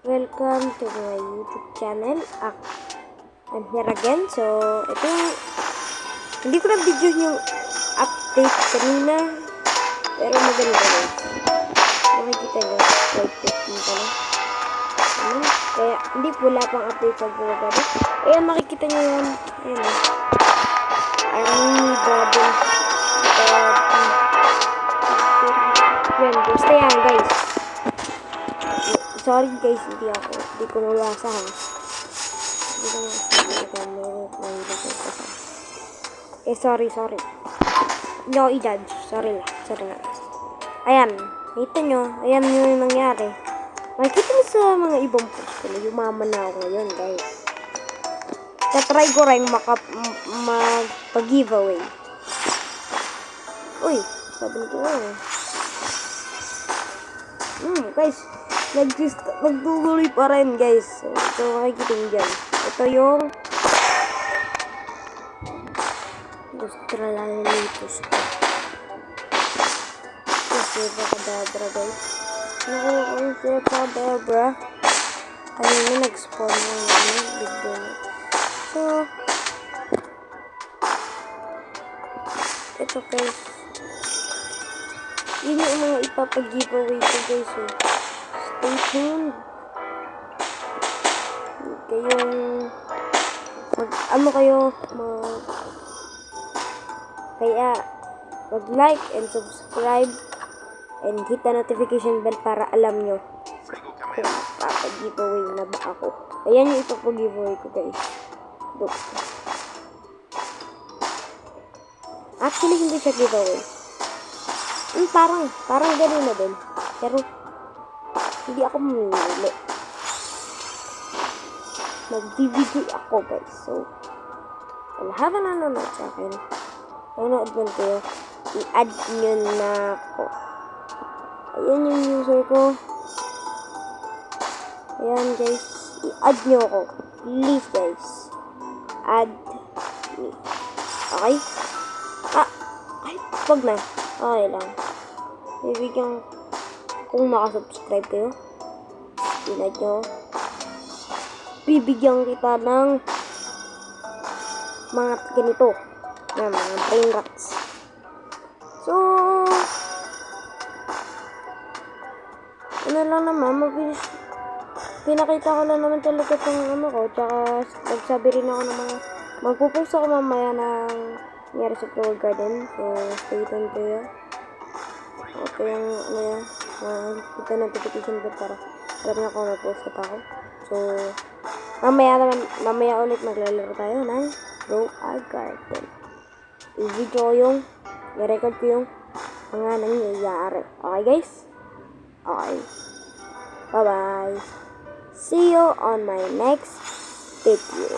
Welcome to my YouTube channel. I'm here again. So, ito yung hindi ko na-video yung update kanina. Pero maganda guys. Makikita nyo. Slide 15 pa lang. Kaya, hindi wala pang update sa Google. Ayan, makikita nyo yan. Ayan o. Army Bubble. Basta yan guys. Sorry guys, hindi ko nabasa ha. Hindi ko nabasa. Sorry. Hindi ako i-judge. Sorry nga. Ayan, nakita nyo, ayan yung nangyari. Makikita nyo sa mga ibang post ko, yumaman na ako ngayon guys. Tatry ko rin magpa-giveaway. Uy, sabi nito guys, nagtutuloy pa rin guys. So makikita nyo dyan. Ito yung Australalitos ko. Kadabra guys. Kadabra. Kanina nag-spawn ng video na. So, ito guys. Yun yung mga ipapag-giveaway ko guys. Stay tuned. Kaya mag-like and subscribe and hit the notification bell para alam nyo kung papag-giveaway na ba ako. Ayan yung ipapag-giveaway ko guys. Look. Actually hindi siya giveaway. Parang gano'n na din. Pero hindi ako mamimili. Mag-giveaway ako guys. So, lahat na nanonood sa akin. Nanonood man kayo, i-add nyo na ako. Ayan yung user ko. Ayan guys, i-add nyo ako. Please guys, add me. Okay? Wag na. Okay lang. Bibigyan, kung nakasubscribe kayo, i-add nyo. Bibigyan kita ng mga ganito. Yan, mga brain rocks. So, ano lang naman, pinakita ko lang naman talaga itong ko, tsaka nagsabi rin ako ng mga, magpupost ako mamaya ng nangyari sa Flower Garden, so stay tuned kayo. Okay yung, kita notification bell para alam niyo kung nag-post ako. So, mamaya ulit maglalaro tayo ng Flower Garden. I-video i-record ko yung mga nangyayari. Okay guys? Okay. Bye-bye. See you on my next video.